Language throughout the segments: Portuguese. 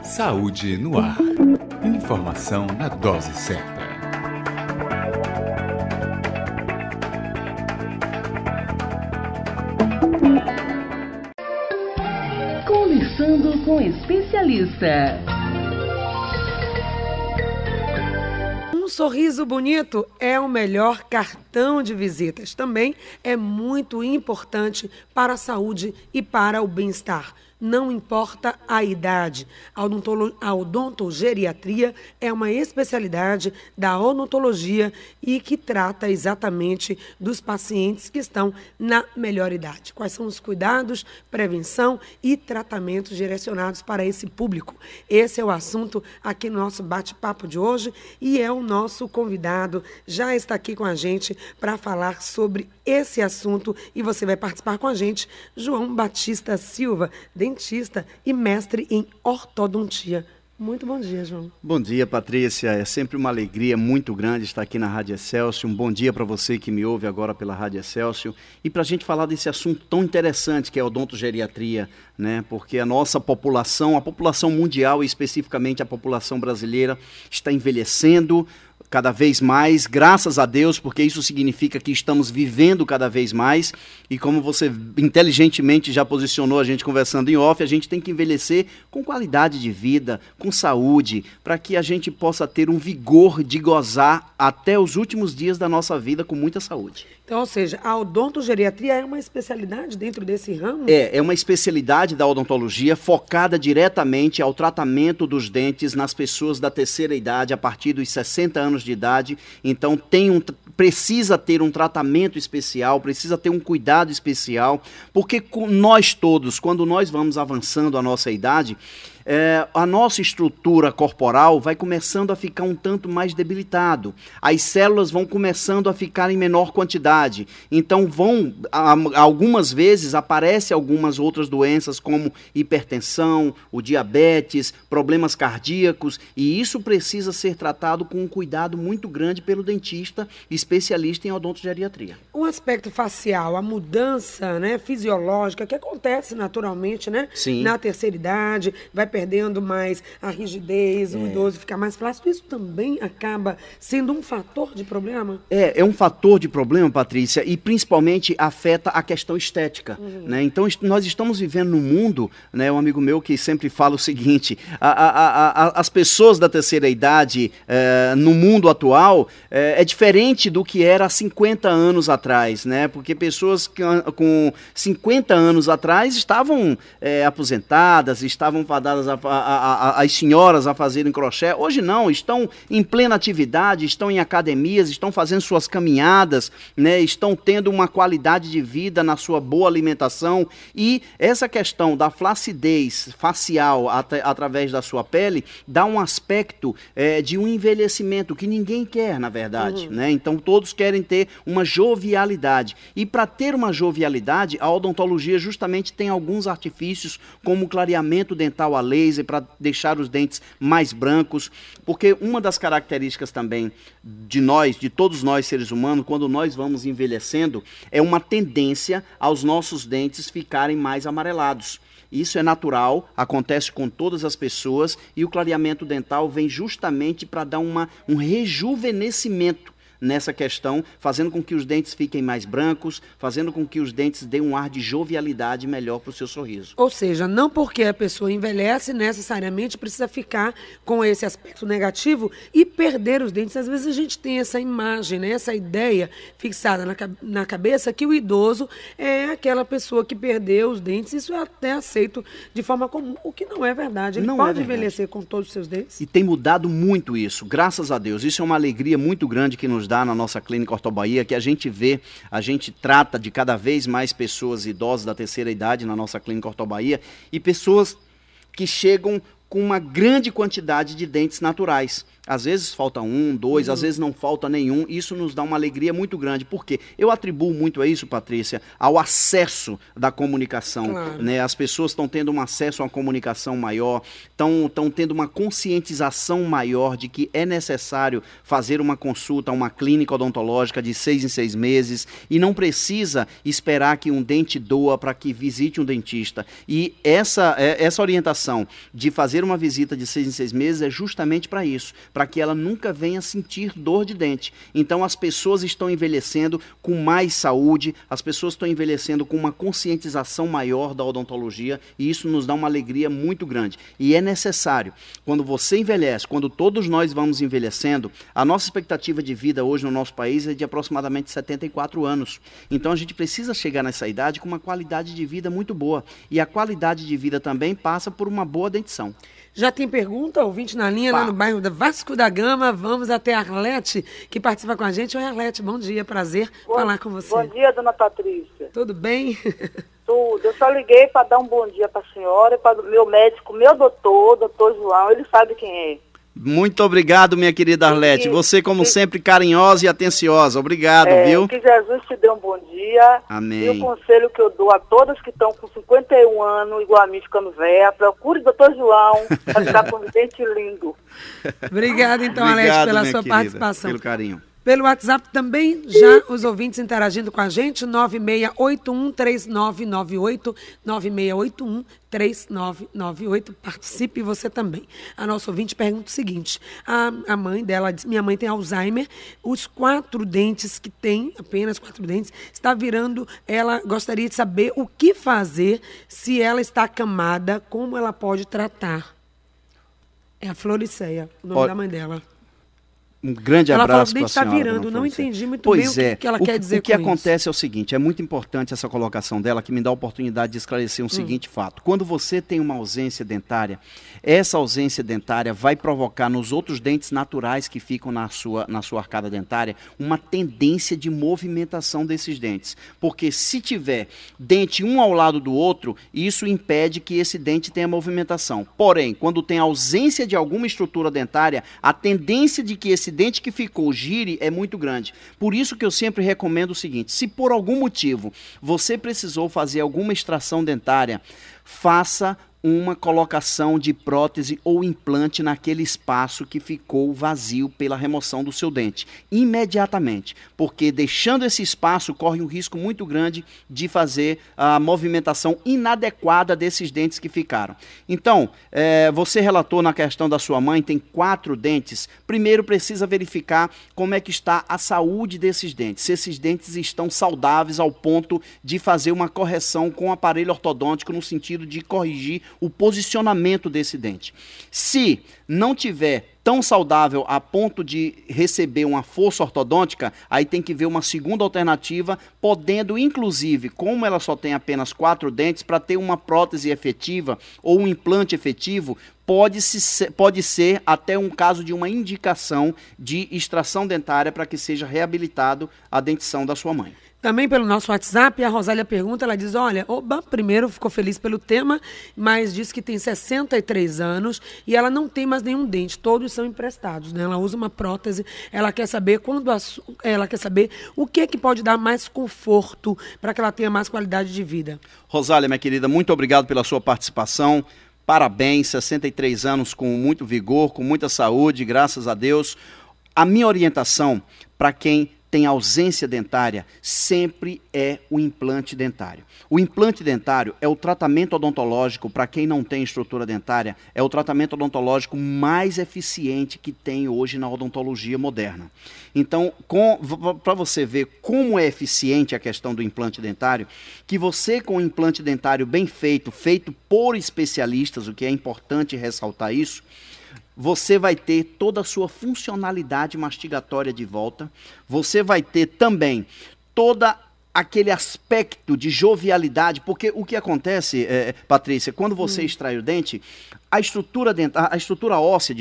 Saúde no ar. Informação na dose certa. Conversando com especialista. Um sorriso bonito é o melhor cartão de visitas. Também é muito importante para a saúde e para o bem-estar. Não importa a idade. A odontogeriatria é uma especialidade da odontologia e que trata exatamente dos pacientes que estão na melhor idade. Quais são os cuidados, prevenção e tratamentos direcionados para esse público? Esse é o assunto aqui no nosso bate-papo de hoje e é o nosso convidado. Já está aqui com a gente para falar sobre esse assunto e você vai participar com a gente, João Batista Silva, dentista e mestre em ortodontia. Muito bom dia, João. Bom dia, Patrícia. É sempre uma alegria muito grande estar aqui na Rádio Excelsior. Um bom dia para você que me ouve agora pela Rádio Excelsior. E para a gente falar desse assunto tão interessante que é a odontogeriatria, né? Porque a nossa população, a população mundial e especificamente a população brasileira está envelhecendo cada vez mais, graças a Deus, porque isso significa que estamos vivendo cada vez mais e como você inteligentemente já posicionou a gente conversando em off, a gente tem que envelhecer com qualidade de vida, com saúde, para que a gente possa ter um vigor de gozar até os últimos dias da nossa vida com muita saúde. Então, ou seja, a odontogeriatria é uma especialidade dentro desse ramo? É uma especialidade da odontologia focada diretamente ao tratamento dos dentes nas pessoas da terceira idade, a partir dos 60 anos de idade. Então, precisa ter um tratamento especial, precisa ter um cuidado especial, porque nós todos, quando nós vamos avançando a nossa idade, a nossa estrutura corporal vai começando a ficar um tanto mais debilitado. As células vão começando a ficar em menor quantidade. Então algumas vezes aparecem algumas outras doenças como hipertensão, o diabetes, problemas cardíacos, e isso precisa ser tratado com um cuidado muito grande pelo dentista especialista em odontogeriatria. O aspecto facial, a mudança, né, fisiológica que acontece naturalmente, né, Sim. Na terceira idade, vai perdendo mais a rigidez, o idoso fica mais flácido. Isso também acaba sendo um fator de problema? É um fator de problema, Patrícia, e principalmente afeta a questão estética. Né? Então, nós estamos vivendo num mundo, né, um amigo meu que sempre fala o seguinte, as pessoas da terceira idade no mundo atual é diferente do que era há 50 anos atrás, né? Porque pessoas com 50 anos atrás estavam aposentadas, estavam fadadas as senhoras a fazerem crochê. Hoje não, estão em plena atividade, estão em academias, estão fazendo suas caminhadas, né? Estão tendo uma qualidade de vida na sua boa alimentação, e essa questão da flacidez facial através da sua pele dá um aspecto de um envelhecimento que ninguém quer, na verdade, né? Então todos querem ter uma jovialidade, e para ter uma jovialidade a odontologia justamente tem alguns artifícios como o clareamento dental a laser para deixar os dentes mais brancos, porque uma das características também de todos nós seres humanos, quando nós vamos envelhecendo, é uma tendência aos nossos dentes ficarem mais amarelados. Isso é natural, acontece com todas as pessoas, e o clareamento dental vem justamente para dar um rejuvenescimento nessa questão, fazendo com que os dentes fiquem mais brancos, fazendo com que os dentes deem um ar de jovialidade melhor para o seu sorriso. Ou seja, não porque a pessoa envelhece necessariamente precisa ficar com esse aspecto negativo e perder os dentes. Às vezes a gente tem essa imagem, né, essa ideia fixada na cabeça que o idoso é aquela pessoa que perdeu os dentes. Isso é até aceito de forma comum, o que não é verdade. Ele pode envelhecer com todos os seus dentes. E tem mudado muito isso, graças a Deus. Isso é uma alegria muito grande que nos dá na nossa clínica Ortobahia, que a gente trata de cada vez mais pessoas idosas da terceira idade na nossa clínica Ortobahia, e pessoas que chegam com uma grande quantidade de dentes naturais. Às vezes falta um, dois, às vezes não falta nenhum. Isso nos dá uma alegria muito grande. Por quê? Eu atribuo muito a isso, Patrícia, ao acesso da comunicação. Claro. Né? As pessoas estão tendo um acesso a uma comunicação maior, estão tendo uma conscientização maior de que é necessário fazer uma consulta a uma clínica odontológica de 6 em 6 meses e não precisa esperar que um dente doa para que visite um dentista. E essa orientação de fazer uma visita de 6 em 6 meses é justamente para isso, para que ela nunca venha sentir dor de dente. Então as pessoas estão envelhecendo com mais saúde, as pessoas estão envelhecendo com uma conscientização maior da odontologia e isso nos dá uma alegria muito grande. E é necessário, quando você envelhece, quando todos nós vamos envelhecendo, a nossa expectativa de vida hoje no nosso país é de aproximadamente 74 anos. Então a gente precisa chegar nessa idade com uma qualidade de vida muito boa. E a qualidade de vida também passa por uma boa dentição. Já tem pergunta, ouvinte na linha, lá no bairro da Vasco da Gama. Vamos até a Arlete, que participa com a gente. Oi, Arlete, bom dia, prazer falar com você. Bom dia, dona Patrícia. Tudo bem? Tudo. Eu só liguei para dar um bom dia para a senhora e para o meu médico, meu doutor João, ele sabe quem é. Muito obrigado, minha querida Arlete. Você, como sempre, carinhosa e atenciosa. Obrigado, viu? Que Jesus te dê um bom dia. Amém. E o conselho que eu dou a todas que estão com 51 anos, igual a mim, ficando velha, procure o doutor João para ficar com um dente lindo. Obrigada, então, Obrigado, Arlete, pela minha sua querida, participação. pelo carinho. Pelo WhatsApp também, já os ouvintes interagindo com a gente, 9681-3998, 9681-3998, participe você também. A nossa ouvinte pergunta o seguinte, a mãe dela diz, minha mãe tem Alzheimer, os 4 dentes que tem, apenas 4 dentes, está virando, ela gostaria de saber o que fazer se ela está acamada, como ela pode tratar. É a Floriceia, o nome da mãe dela. Um grande abraço para a senhora. Ela falou que está virando, não entendi muito bem o que ela quer dizer com isso. O que acontece é o seguinte, é muito importante essa colocação dela, que me dá a oportunidade de esclarecer um seguinte fato. Quando você tem uma ausência dentária, essa ausência dentária vai provocar nos outros dentes naturais que ficam na sua arcada dentária uma tendência de movimentação desses dentes. Porque se tiver dente um ao lado do outro, isso impede que esse dente tenha movimentação. Porém, quando tem ausência de alguma estrutura dentária, a tendência de que esse dente que ficou gire é muito grande. Por isso que eu sempre recomendo o seguinte, se por algum motivo você precisou fazer alguma extração dentária, faça uma colocação de prótese ou implante naquele espaço que ficou vazio pela remoção do seu dente. Imediatamente, porque deixando esse espaço corre um risco muito grande de fazer a movimentação inadequada desses dentes que ficaram. Então, você relatou na questão da sua mãe, tem 4 dentes. Primeiro precisa verificar como é que está a saúde desses dentes. Se esses dentes estão saudáveis ao ponto de fazer uma correção com o aparelho ortodôntico no sentido de corrigir o posicionamento desse dente. Se não tiver tão saudável a ponto de receber uma força ortodôntica, aí tem que ver uma segunda alternativa, podendo inclusive, como ela só tem apenas 4 dentes, para ter uma prótese efetiva ou um implante efetivo, pode ser até um caso de uma indicação de extração dentária para que seja reabilitado a dentição da sua mãe. Também pelo nosso WhatsApp, a Rosália pergunta, ela diz, olha, primeiro ficou feliz pelo tema, mas diz que tem 63 anos e ela não tem mais nenhum dente, todos são emprestados, né? Ela usa uma prótese, ela quer saber o que é que pode dar mais conforto para que ela tenha mais qualidade de vida. Rosália, minha querida, muito obrigado pela sua participação. Parabéns, 63 anos com muito vigor, com muita saúde, graças a Deus. A minha orientação para quem tem ausência dentária, sempre é o implante dentário. O implante dentário é o tratamento odontológico, para quem não tem estrutura dentária, é o tratamento odontológico mais eficiente que tem hoje na odontologia moderna. Então, para você ver como é eficiente a questão do implante dentário, que você com o implante dentário bem feito, feito por especialistas, o que é importante ressaltar isso, você vai ter toda a sua funcionalidade mastigatória de volta, você vai ter também toda aquele aspecto de jovialidade, porque o que acontece, Patrícia, quando você extrai o dente, a estrutura óssea,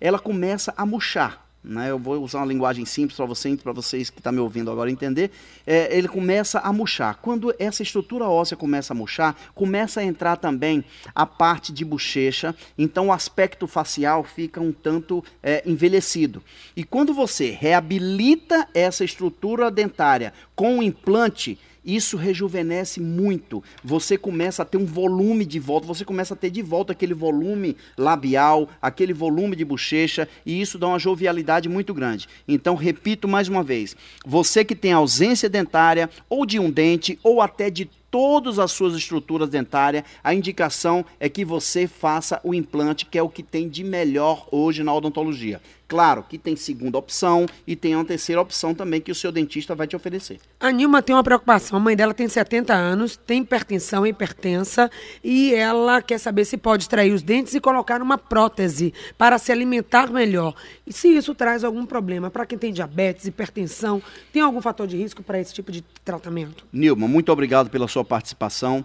ela começa a murchar. né? Eu vou usar uma linguagem simples para vocês que estão me ouvindo agora entender. Ele começa a murchar. Quando essa estrutura óssea começa a murchar, começa a entrar também a parte de bochecha, então o aspecto facial fica um tanto envelhecido. E quando você reabilita essa estrutura dentária com um implante, isso rejuvenesce muito. Você começa a ter um volume de volta, você começa a ter de volta aquele volume labial, aquele volume de bochecha, e isso dá uma jovialidade muito grande. Então, repito mais uma vez, você que tem ausência dentária, ou de um dente, ou até de todas as suas estruturas dentárias, a indicação é que você faça o implante, que é o que tem de melhor hoje na odontologia. Claro que tem segunda opção e tem uma terceira opção também que o seu dentista vai te oferecer. A Nilma tem uma preocupação, a mãe dela tem 70 anos, tem hipertensão, é hipertensa, e ela quer saber se pode extrair os dentes e colocar uma prótese para se alimentar melhor. E se isso traz algum problema para quem tem diabetes, hipertensão, tem algum fator de risco para esse tipo de tratamento? Nilma, muito obrigado pela sua participação.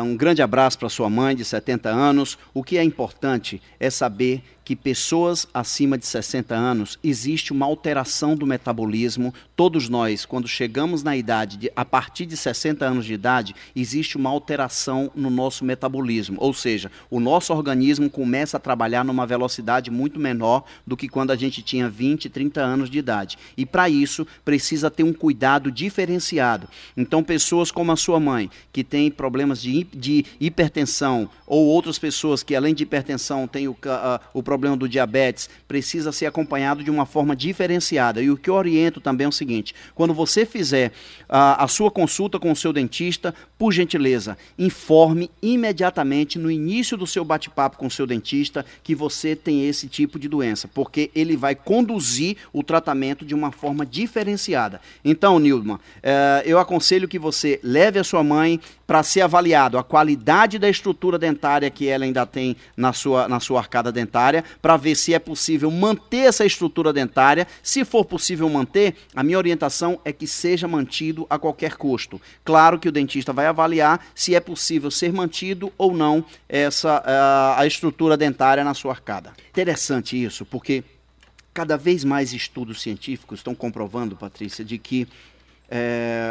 Um grande abraço para sua mãe de 70 anos. O que é importante é saber que pessoas acima de 60 anos, existe uma alteração do metabolismo. Todos nós, quando chegamos na idade, a partir de 60 anos de idade, existe uma alteração no nosso metabolismo. Ou seja, o nosso organismo começa a trabalhar numa velocidade muito menor do que quando a gente tinha 20, 30 anos de idade. E para isso, precisa ter um cuidado diferenciado. Então, pessoas como a sua mãe, que tem problemas de hipertensão, ou outras pessoas que, além de hipertensão, têm o problema do diabetes, precisa ser acompanhado de uma forma diferenciada. E o que eu oriento também é o seguinte: quando você fizer a sua consulta com o seu dentista, por gentileza, informe imediatamente no início do seu bate-papo com o seu dentista que você tem esse tipo de doença, porque ele vai conduzir o tratamento de uma forma diferenciada. Então, Nilma, eu aconselho que você leve a sua mãe para ser avaliado a qualidade da estrutura dentária que ela ainda tem na sua arcada dentária, para ver se é possível manter essa estrutura dentária. Se for possível manter, a minha orientação é que seja mantido a qualquer custo. Claro que o dentista vai avaliar se é possível ser mantido ou não a estrutura dentária na sua arcada. Interessante isso, porque cada vez mais estudos científicos estão comprovando, Patrícia, de que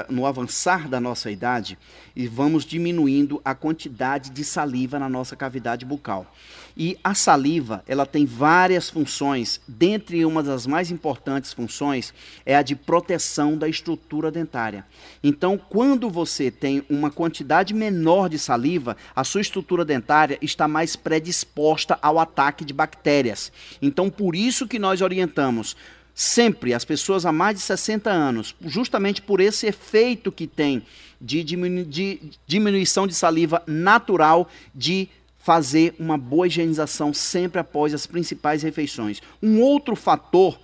no avançar da nossa idade, e vamos diminuindo a quantidade de saliva na nossa cavidade bucal. E a saliva, ela tem várias funções, dentre uma das mais importantes funções é a de proteção da estrutura dentária. Então, quando você tem uma quantidade menor de saliva, a sua estrutura dentária está mais predisposta ao ataque de bactérias. Então, por isso que nós orientamos sempre as pessoas há mais de 60 anos, justamente por esse efeito que tem de diminuição de saliva natural, de fazer uma boa higienização sempre após as principais refeições. Um outro fator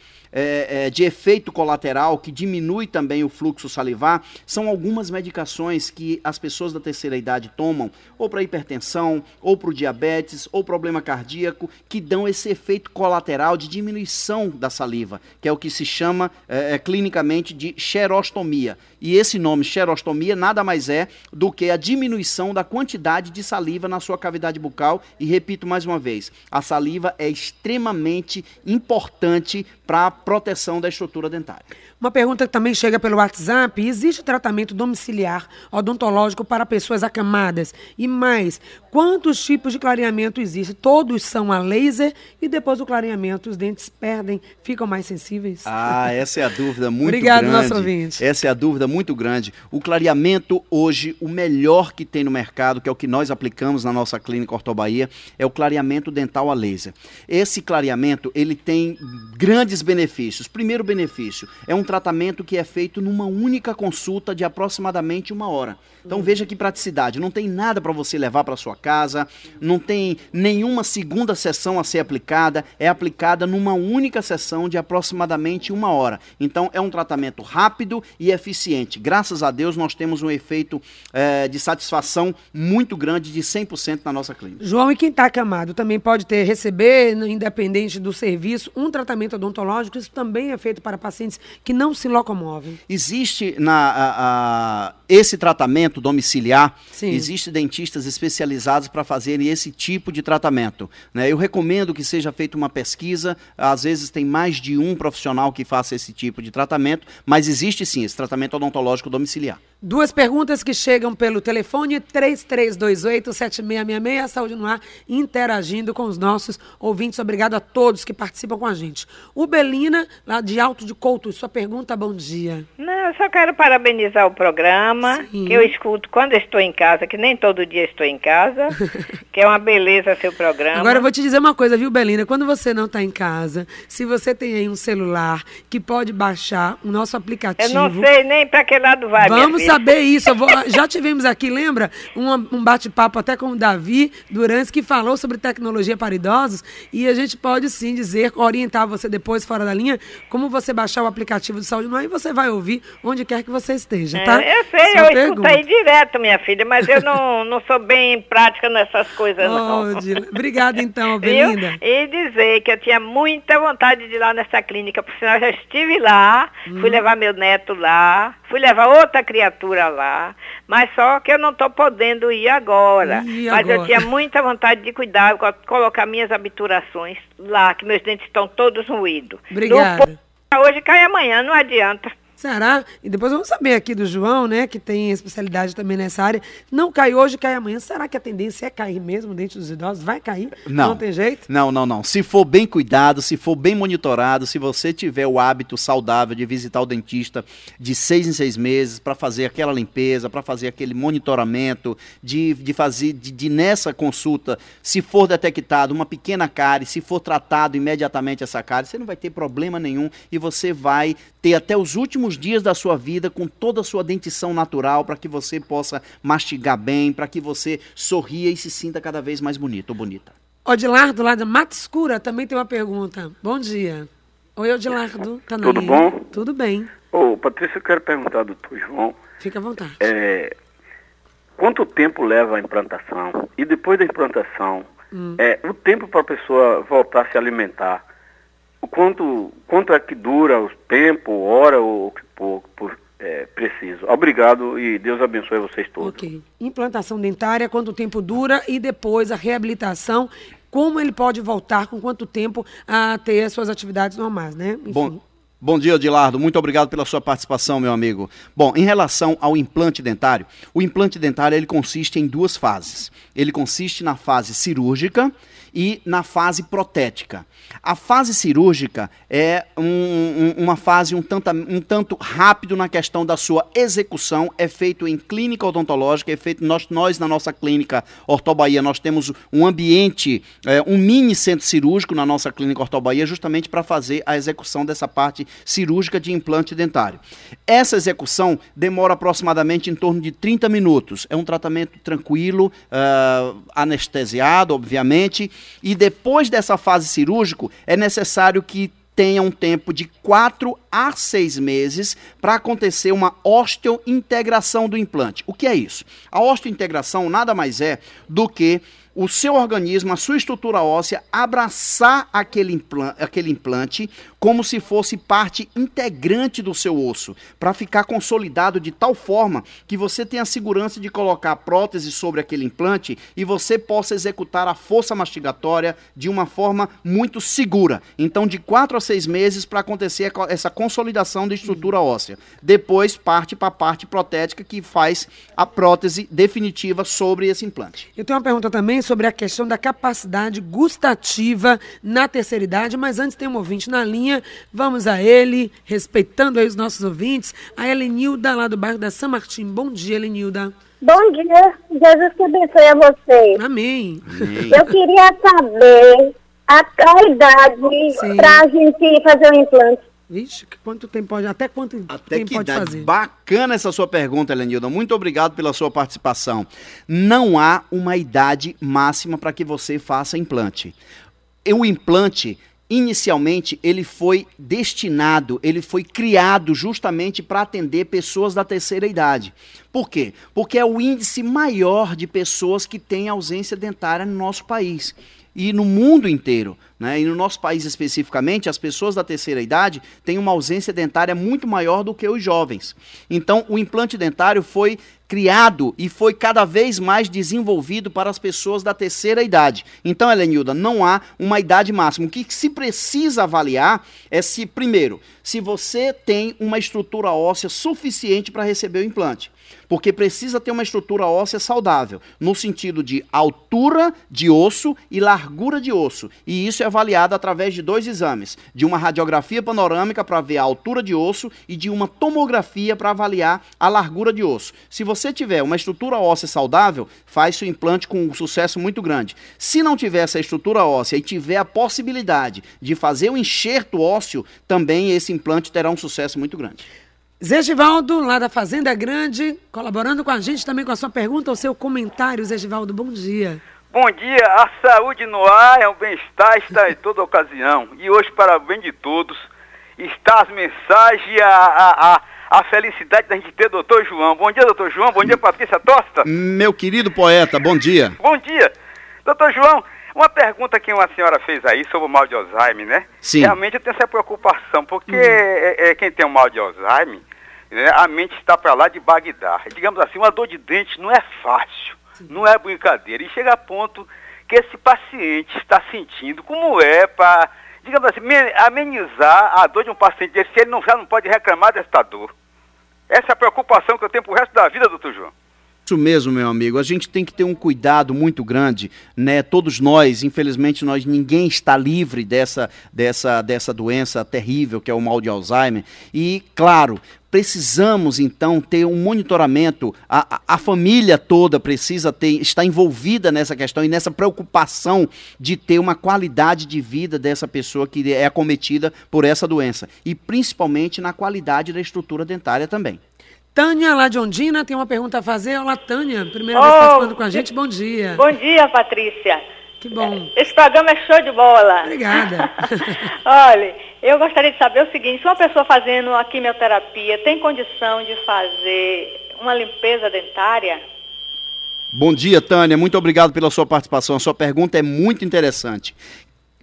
de efeito colateral que diminui também o fluxo salivar são algumas medicações que as pessoas da terceira idade tomam, ou para hipertensão, ou para o diabetes, ou problema cardíaco, que dão esse efeito colateral de diminuição da saliva, que é o que se chama clinicamente de xerostomia. E esse nome, xerostomia, nada mais é do que a diminuição da quantidade de saliva na sua cavidade bucal. E repito mais uma vez, a saliva é extremamente importante para a proteção da estrutura dentária. Uma pergunta que também chega pelo WhatsApp: existe tratamento domiciliar odontológico para pessoas acamadas? E mais, quantos tipos de clareamento existem? Todos são a laser e depois do clareamento os dentes ficam mais sensíveis? Essa é a dúvida muito Obrigado, grande. nosso ouvinte. Essa é a dúvida muito grande. O clareamento hoje, o melhor que tem no mercado, que é o que nós aplicamos na nossa clínica Ortobahia, é o clareamento dental a laser. Esse clareamento, ele tem grandes benefícios. Primeiro benefício, é um tratamento que é feito numa única consulta de aproximadamente 1 hora. Então veja que praticidade, não tem nada para você levar para sua casa, não tem nenhuma segunda sessão a ser aplicada, é aplicada numa única sessão de aproximadamente 1 hora. Então é um tratamento rápido e eficiente. Graças a Deus nós temos um efeito de satisfação muito grande de 100% na nossa clínica. João, e quem está acamado também pode receber, independente do serviço, um tratamento odontológico odontológico, isso também é feito para pacientes que não se locomovem. Existe esse tratamento domiciliar, Sim. Existem dentistas especializados para fazerem esse tipo de tratamento, né? Eu recomendo que seja feita uma pesquisa, às vezes tem mais de um profissional que faça esse tipo de tratamento, mas existe sim esse tratamento odontológico domiciliar. 2 perguntas que chegam pelo telefone 3328-7666, a Saúde no Ar, interagindo com os nossos ouvintes. Obrigado a todos que participam com a gente. O Belina, lá de Alto de Couto, sua pergunta, bom dia. Não, eu só quero parabenizar o programa, Sim. que eu escuto quando estou em casa, que nem todo dia estou em casa, que é uma beleza seu programa. Agora eu vou te dizer uma coisa, viu, Belina? Quando você não está em casa, se você tem aí um celular que pode baixar o nosso aplicativo... Eu não sei nem para que lado vai, minha Vamos filha. saber isso. Já tivemos aqui, lembra? Um bate-papo até com o Davi Durans, que falou sobre tecnologia para idosos, e a gente pode sim dizer, orientar você depois, fora da linha, como você baixar o aplicativo de Saúde no Ar e você vai ouvir onde quer que você esteja, tá? Eu sei, Sua eu pergunta. escuto aí direto, minha filha, mas eu não sou bem prática nessas coisas, não. Obrigada, então, Viu? Belinda. E dizer que eu tinha muita vontade de ir lá nessa clínica, por sinal, já estive lá, fui levar meu neto lá, fui levar outra criatura lá, mas só que eu não estou podendo ir agora. Mas eu tinha muita vontade de cuidar, colocar minhas obturações lá, que meus dentes estão todos ruídos. Obrigada. Hoje cai amanhã, não adianta. Será? E depois vamos saber aqui do João, né, que tem especialidade também nessa área. Não cai hoje, cai amanhã. Será que a tendência é cair mesmo dentro dos idosos? Vai cair? Não. Não tem jeito? Não. Se for bem cuidado, se for bem monitorado, se você tiver o hábito saudável de visitar o dentista de 6 em 6 meses para fazer aquela limpeza, para fazer aquele monitoramento, de nessa consulta, se for detectado uma pequena cárie, se for tratado imediatamente essa cárie, você não vai ter problema nenhum e você vai ter até os últimos dias da sua vida com toda a sua dentição natural para que você possa mastigar bem, para que você sorria e se sinta cada vez mais bonito ou bonita. Odilardo, lá da Mata Escura, também tem uma pergunta. Bom dia. Oi, Odilardo. Tá na Tudo linha? bom? Tudo bem. Ô, Patrícia, eu quero perguntar ao doutor João, Fica à vontade. quanto tempo leva a implantação? E depois da implantação, o tempo para a pessoa voltar a se alimentar, quanto é que dura o tempo, hora ou preciso? Obrigado e Deus abençoe vocês todos. Ok. Implantação dentária, quanto tempo dura e depois a reabilitação, como ele pode voltar, com quanto tempo a ter as suas atividades normais, né? Enfim. Bom dia, Odilardo. Muito obrigado pela sua participação, meu amigo. Bom, em relação ao implante dentário, o implante dentário ele consiste em 2 fases. Ele consiste na fase cirúrgica e na fase protética. A fase cirúrgica é uma fase um tanto rápido na questão da sua execução, é feito em clínica odontológica, é feito nós na nossa clínica Ortobahia, nós temos um ambiente, um mini centro cirúrgico na nossa clínica Ortobahia, justamente para fazer a execução dessa parte cirúrgica de implante dentário. Essa execução demora aproximadamente em torno de 30 minutos, é um tratamento tranquilo, anestesiado, obviamente, e depois dessa fase cirúrgica, é necessário que tenha um tempo de 4 a 6 meses para acontecer uma osteointegração do implante. O que é isso? A osteointegração nada mais é do que o seu organismo, a sua estrutura óssea, abraçar aquele implante como se fosse parte integrante do seu osso, para ficar consolidado de tal forma que você tenha a segurança de colocar a prótese sobre aquele implante e você possa executar a força mastigatória de uma forma muito segura. Então, de 4 a 6 meses para acontecer essa consolidação da estrutura óssea. Depois, parte para a parte protética que faz a prótese definitiva sobre esse implante. Eu tenho uma pergunta também sobre a questão da capacidade gustativa na terceira idade, mas antes tem um ouvinte na linha, vamos a ele, respeitando aí os nossos ouvintes, a Helenilda, lá do bairro da São Martim. Bom dia, Helenilda. Bom dia, Jesus que abençoe a vocês. Amém. Eu queria saber a idade para a gente fazer o implante. Vixe, quanto tempo pode, até quanto tempo pode fazer? Bacana essa sua pergunta, Helenilda. Muito obrigado pela sua participação. Não há uma idade máxima para que você faça implante. O implante, inicialmente, ele foi destinado, ele foi criado justamente para atender pessoas da terceira idade. Por quê? Porque é o índice maior de pessoas que têm ausência dentária no nosso país e no mundo inteiro, né? E no nosso país especificamente, as pessoas da terceira idade têm uma ausência dentária muito maior do que os jovens. Então, o implante dentário foi criado e foi cada vez mais desenvolvido para as pessoas da terceira idade. Então, Helenilda, não há uma idade máxima. O que se precisa avaliar é se, primeiro, se você tem uma estrutura óssea suficiente para receber o implante. Porque precisa ter uma estrutura óssea saudável, no sentido de altura de osso e largura de osso. E isso é avaliado através de 2 exames, de uma radiografia panorâmica para ver a altura de osso e de uma tomografia para avaliar a largura de osso. Se você tiver uma estrutura óssea saudável, faz o implante com um sucesso muito grande. Se não tiver essa estrutura óssea e tiver a possibilidade de fazer o enxerto ósseo, também esse implante terá um sucesso muito grande. Zé Givaldo, lá da Fazenda Grande, colaborando com a gente também com a sua pergunta, o seu comentário. Zé Givaldo, bom dia. Bom dia, a saúde no ar é um bem-estar, está em toda ocasião. E hoje, para o bem de todos, está as mensagens e a felicidade da gente ter o doutor João. Bom dia, doutor João. Bom dia, Patrícia Tosta. Meu querido poeta, bom dia. Bom dia. Doutor João, uma pergunta que uma senhora fez aí sobre o mal de Alzheimer, né? Sim. Realmente eu tenho essa preocupação, porque quem tem o mal de Alzheimer, né, a mente está para lá de Bagdá. Digamos assim, uma dor de dente não é fácil, não é brincadeira. E chega a ponto que esse paciente está sentindo como é para, digamos assim, amenizar a dor de um paciente desse, se ele já não pode reclamar dessa dor. Essa é a preocupação que eu tenho pro resto da vida, doutor João. Isso mesmo, meu amigo. A gente tem que ter um cuidado muito grande, né? Todos nós, infelizmente, ninguém está livre dessa doença terrível que é o mal de Alzheimer. E, claro, precisamos, então, ter um monitoramento. A família toda precisa estar envolvida nessa questão e nessa preocupação de ter uma qualidade de vida dessa pessoa que é acometida por essa doença. E, principalmente, na qualidade da estrutura dentária também. Tânia, lá de Ondina, tem uma pergunta a fazer. Olá, Tânia. Primeira vez participando com a gente. Bom dia. Bom dia, Patrícia. Que bom. Esse programa é show de bola. Obrigada. Olha, eu gostaria de saber o seguinte, se uma pessoa fazendo a quimioterapia tem condição de fazer uma limpeza dentária? Bom dia, Tânia. Muito obrigado pela sua participação. A sua pergunta é muito interessante.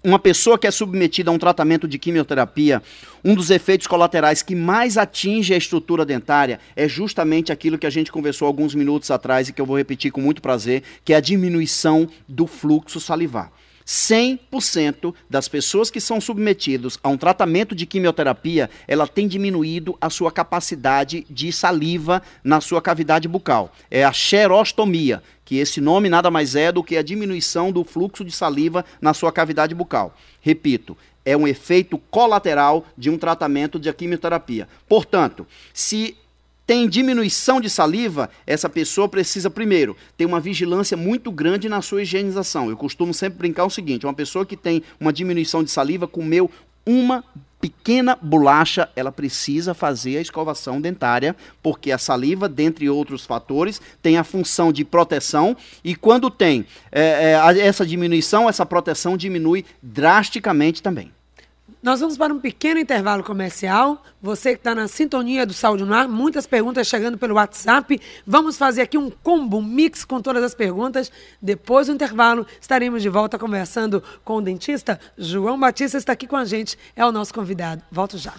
Uma pessoa que é submetida a um tratamento de quimioterapia, um dos efeitos colaterais que mais atinge a estrutura dentária é justamente aquilo que a gente conversou alguns minutos atrás e que eu vou repetir com muito prazer, que é a diminuição do fluxo salivar. 100% das pessoas que são submetidas a um tratamento de quimioterapia, ela tem diminuído a sua capacidade de saliva na sua cavidade bucal. É a xerostomia, que esse nome nada mais é do que a diminuição do fluxo de saliva na sua cavidade bucal. Repito, é um efeito colateral de um tratamento de quimioterapia. Portanto, se tem diminuição de saliva, essa pessoa precisa, primeiro, ter uma vigilância muito grande na sua higienização. Eu costumo sempre brincar o seguinte, uma pessoa que tem uma diminuição de saliva, comeu uma pequena bolacha, ela precisa fazer a escovação dentária, porque a saliva, dentre outros fatores, tem a função de proteção e quando tem essa diminuição, essa proteção diminui drasticamente também. Nós vamos para um pequeno intervalo comercial. Você que está na sintonia do Saúde no Ar, muitas perguntas chegando pelo WhatsApp. Vamos fazer aqui um combo, um mix com todas as perguntas. Depois do intervalo, estaremos de volta conversando com o dentista João Batista, está aqui com a gente, é o nosso convidado. Volto já.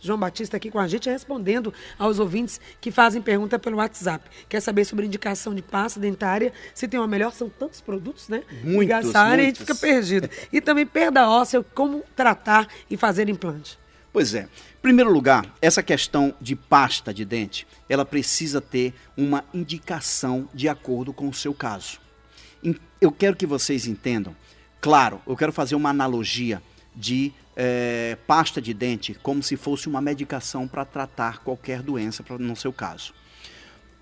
João Batista aqui com a gente, respondendo aos ouvintes que fazem pergunta pelo WhatsApp. Quer saber sobre indicação de pasta dentária, se tem uma melhor, são tantos produtos, né? Muitos. A gente fica perdido. E também perda óssea, como tratar e fazer implante. Pois é. Em primeiro lugar, essa questão de pasta de dente, ela precisa ter uma indicação de acordo com o seu caso. Eu quero que vocês entendam. Claro, eu quero fazer uma analogia de pasta de dente como se fosse uma medicação para tratar qualquer doença, no seu caso.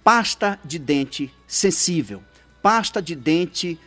Pasta de dente sensível. Pasta de dente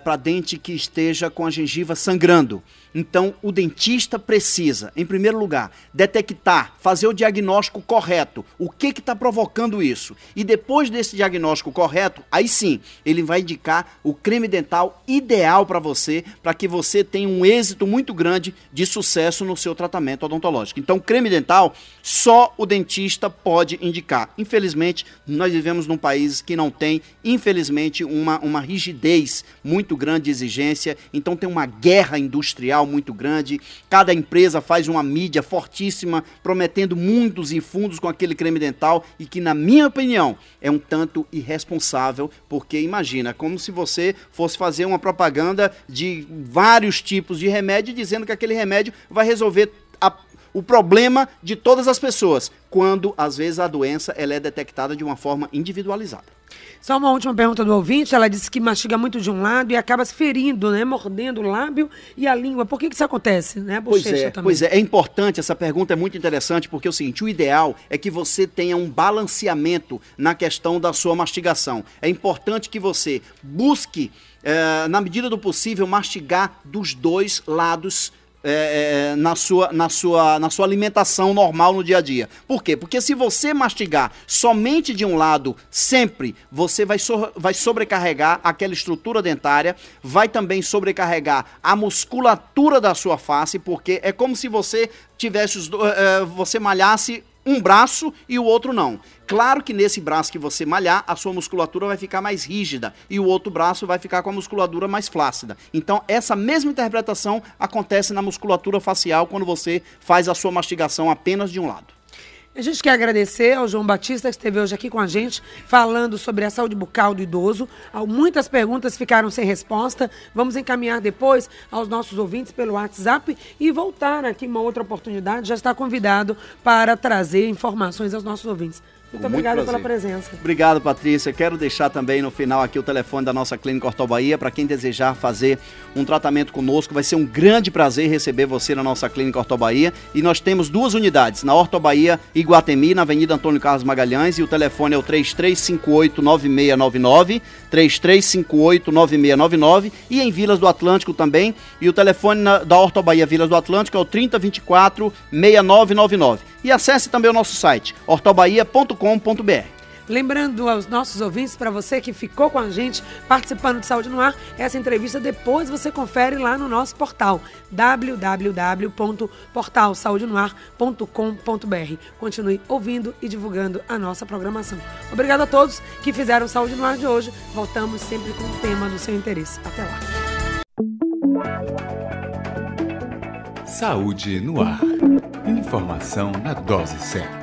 para dente que esteja com a gengiva sangrando. Então, o dentista precisa, em primeiro lugar, detectar, fazer o diagnóstico correto. O que está provocando isso? E depois desse diagnóstico correto, aí sim, ele vai indicar o creme dental ideal para você, para que você tenha um êxito muito grande de sucesso no seu tratamento odontológico. Então, creme dental, só o dentista pode indicar. Infelizmente, nós vivemos num país que não tem, infelizmente, uma rigidez muito grande de exigência. Então, tem uma guerra industrial muito grande, cada empresa faz uma mídia fortíssima, prometendo mundos e fundos com aquele creme dental e que, na minha opinião, é um tanto irresponsável, porque imagina, como se você fosse fazer uma propaganda de vários tipos de remédio, dizendo que aquele remédio vai resolver o problema de todas as pessoas, quando, às vezes, a doença ela é detectada de uma forma individualizada. Só uma última pergunta do ouvinte. Ela disse que mastiga muito de um lado e acaba se ferindo, né? Mordendo o lábio e a língua. Por que isso acontece, né? A bochecha também. Pois é, é importante, essa pergunta é muito interessante, porque é o seguinte, o ideal é que você tenha um balanceamento na questão da sua mastigação. É importante que você busque, na medida do possível, mastigar dos dois lados na sua alimentação normal no dia a dia. Por quê? Porque se você mastigar somente de um lado, sempre, você vai sobrecarregar aquela estrutura dentária, vai também sobrecarregar a musculatura da sua face, porque é como se você você malhasse um braço e o outro não. Claro que nesse braço que você malhar, a sua musculatura vai ficar mais rígida e o outro braço vai ficar com a musculatura mais flácida. Então, essa mesma interpretação acontece na musculatura facial quando você faz a sua mastigação apenas de um lado. A gente quer agradecer ao João Batista, que esteve hoje aqui com a gente, falando sobre a saúde bucal do idoso. Muitas perguntas ficaram sem resposta. Vamos encaminhar depois aos nossos ouvintes pelo WhatsApp e voltar aqui uma outra oportunidade. Já está convidado para trazer informações aos nossos ouvintes. Muito obrigada pela presença. Obrigado, Patrícia. Quero deixar também no final aqui o telefone da nossa Clínica Ortobahia para quem desejar fazer um tratamento conosco. Vai ser um grande prazer receber você na nossa Clínica Ortobahia. E nós temos 2 unidades, na Ortobahia Iguatemi, na Avenida Antônio Carlos Magalhães, e o telefone é o 3358-9699, 3358-9699, e em Vilas do Atlântico também, e o telefone da Ortobahia Vilas do Atlântico é o 3024-6999. E acesse também o nosso site, ortobahia.com.br. Lembrando aos nossos ouvintes, para você que ficou com a gente participando de Saúde no Ar, essa entrevista depois você confere lá no nosso portal, www.portalsaudenoar.com.br. Continue ouvindo e divulgando a nossa programação. Obrigado a todos que fizeram Saúde no Ar de hoje. Voltamos sempre com o tema do seu interesse. Até lá. Saúde no Ar. Informação na dose certa.